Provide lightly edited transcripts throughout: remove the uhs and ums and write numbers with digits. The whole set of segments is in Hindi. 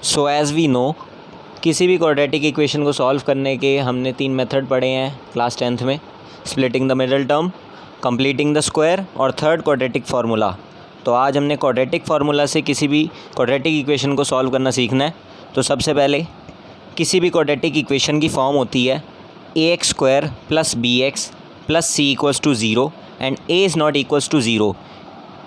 सो एज़ वी नो, किसी भी क्वाड्रेटिक इक्वेशन को सॉल्व करने के हमने 3 मेथड पढ़े हैं क्लास 10th में, splitting the middle term, completing the square और थर्ड क्वाड्रेटिक फार्मूला। तो आज हमने क्वाड्रेटिक फार्मूला से किसी भी क्वाड्रेटिक इक्वेशन को सॉल्व करना सीखना है। तो सबसे पहले किसी भी क्वाड्रेटिक इक्वेशन की फॉर्म होती है ax square plus B x plus C equals to zero and a is not equals to zero.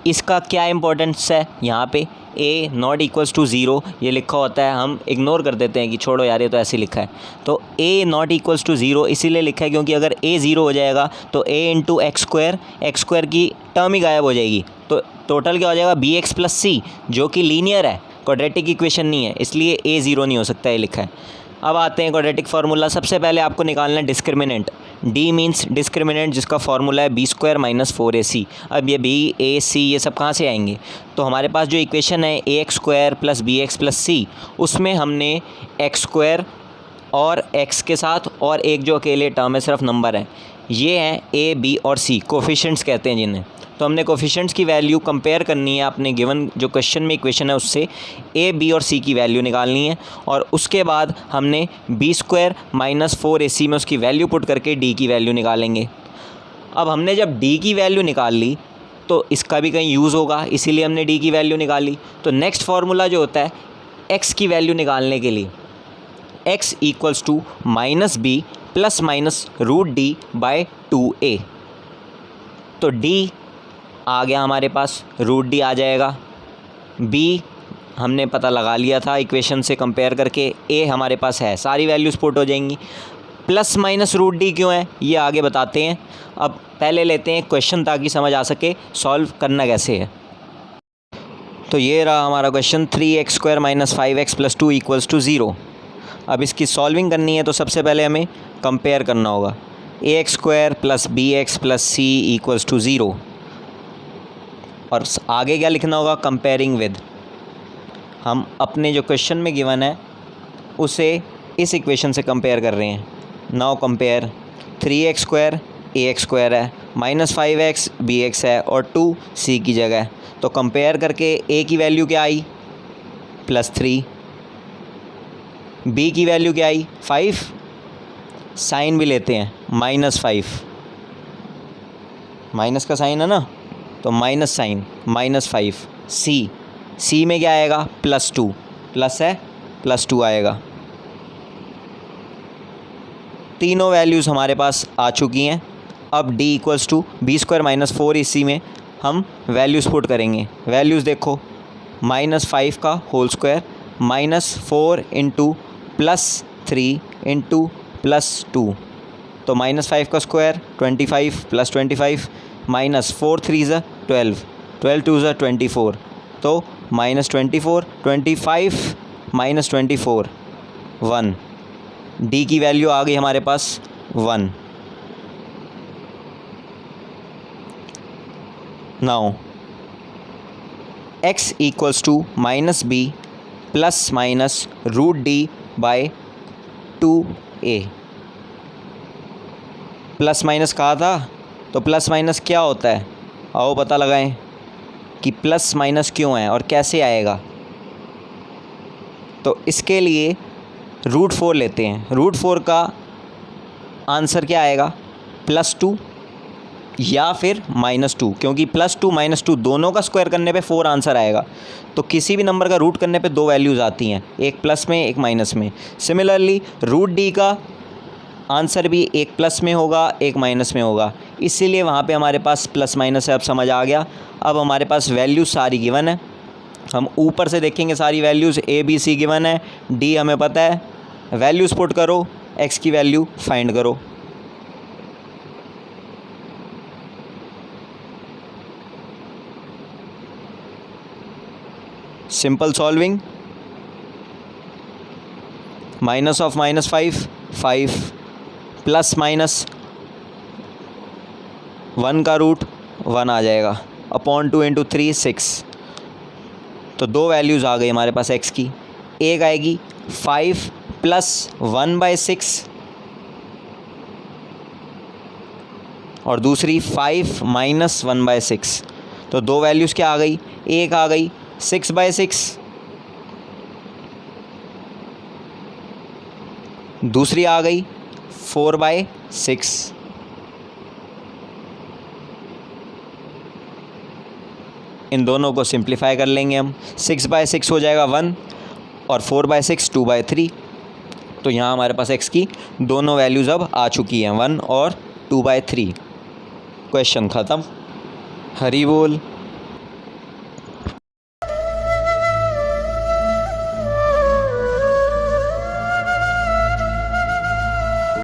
इसका क्या इंपॉर्टेंस है, यहाँ पे a not equals to zero ये लिखा होता है, हम इग्नोर कर देते हैं कि छोड़ो यार ये तो ऐसे लिखा है। तो a not equals to zero इसीलिए लिखा है क्योंकि अगर a ज़ीरो हो जाएगा तो a इंटू एक्स स्क्वायर की टर्म ही गायब हो जाएगी। तो टोटल क्या हो जाएगा, बी एक्स प्लस सी, जो कि लीनियर है, क्वाड्रेटिक इक्वेशन नहीं है, इसलिए a ज़ीरो नहीं हो सकता, ये लिखा है। अब आते हैं क्वाड्रेटिक फार्मूला। सबसे पहले आपको निकालना है डिस्क्रिमिनेंट। डी मीन्स डिस्क्रिमिनेंट, जिसका फार्मूला है बी स्क्वायर माइनस 4ac। अब ये बी ए सी ये सब कहाँ से आएंगे, तो हमारे पास जो इक्वेशन है A x square plus B x plus C, उसमें हमने एक्स स्क्वायर और एक्स के साथ और एक जो अकेले टर्म है सिर्फ नंबर है, ये हैं ए बी और सी, कोफिशिएंट्स कहते हैं जिन्हें। तो हमने कोफिशिएंट्स की वैल्यू कंपेयर करनी है अपने गिवन जो क्वेश्चन में इक्वेशन है उससे, ए बी और सी की वैल्यू निकालनी है और उसके बाद हमने बी स्क्वायर माइनस 4ac में उसकी वैल्यू पुट करके डी की वैल्यू निकालेंगे। अब हमने जब डी की वैल्यू निकाल ली तो इसका भी कहीं यूज़ होगा, इसीलिए हमने डी की वैल्यू निकाली। तो नेक्स्ट फार्मूला जो होता है एक्स की वैल्यू निकालने के लिए, X equals to minus B plus minus root D by 2a। तो डी आ गया हमारे पास, रूट डी आ जाएगा, बी हमने पता लगा लिया था इक्वेशन से कंपेयर करके, ए हमारे पास है, सारी वैल्यूज़ पुट हो जाएंगी। प्लस माइनस रूट डी क्यों है ये आगे बताते हैं। अब पहले लेते हैं क्वेश्चन ताकि समझ आ सके सॉल्व करना कैसे है। तो ये रहा हमारा question, 3x square minus 5x plus 2 equals to zero. अब इसकी सॉल्विंग करनी है तो सबसे पहले हमें कंपेयर करना होगा, A x square plus B x plus C equals to zero, और आगे क्या लिखना होगा, कंपेयरिंग विद। हम अपने जो क्वेश्चन में गिवन है उसे इस इक्वेशन से कंपेयर कर रहे हैं। नाउ कंपेयर, 3x स्क्वायर ए एक्स स्क्वायर है, माइनस 5x बी एक्स है और 2 सी की जगह है। तो कंपेयर करके a की वैल्यू क्या आई, +3, b की वैल्यू क्या आई, 5, साइन भी लेते हैं, -5, माइनस का साइन है ना, तो माइनस साइन -5, सी में क्या आएगा, +2, प्लस है +2 आएगा। तीनों वैल्यूज़ हमारे पास आ चुकी हैं। अब d equals to B square minus 4 इसी में हम वैल्यूज़ पुट करेंगे। वैल्यूज़ देखो, -5 का होल स्क्वायर -4 इंटू +3 इंटू +2, तो -5 का स्क्वायर 25 प्लस 25 -4 3 ज़ा 12, 12 2 ज़ा 24, तो -24, 25 -24 1, डी की वैल्यू आ गई हमारे पास 1। Now x equals to minus B plus minus root D by 2a। Plus minus कहा था, तो प्लस माइनस क्या होता है, आओ पता लगाएं कि प्लस माइनस क्यों है और कैसे आएगा। तो इसके लिए √4 लेते हैं। √4 का आंसर क्या आएगा, +2 या फिर -2, क्योंकि +2 -2 दोनों का स्क्वायर करने पे 4 आंसर आएगा। तो किसी भी नंबर का रूट करने पे 2 वैल्यूज़ आती हैं, एक प्लस में एक माइनस में। सिमिलरली रूट डी का आंसर भी एक प्लस में होगा एक माइनस में होगा, इसीलिए वहाँ पे हमारे पास प्लस माइनस है। अब समझ आ गया। अब हमारे पास वैल्यूज़ सारी गिवन है, हम ऊपर से देखेंगे सारी values, A B C given है, डी हमें पता है, वैल्यूज़ पुट करो, एक्स की वैल्यू फाइंड करो। Simple solving, minus of -5 5, plus minus 1 का रूट 1 आ जाएगा, अपॉन 2 इंटू 3 6। तो 2 वैल्यूज़ आ गई हमारे पास एक्स की। एक आएगी 5 प्लस 1/6 और दूसरी 5 माइनस 1/6। तो 2 वैल्यूज़ क्या आ गई, एक आ गई 6/6 दूसरी आ गई 4/6, इन दोनों को सिंप्लीफाई कर लेंगे हम। 6/6 हो जाएगा 1 और 4/6 2/3। तो यहाँ हमारे पास x की दोनों वैल्यूज़ अब आ चुकी हैं 1 और 2/3। क्वेश्चन ख़त्म। हरी बोल।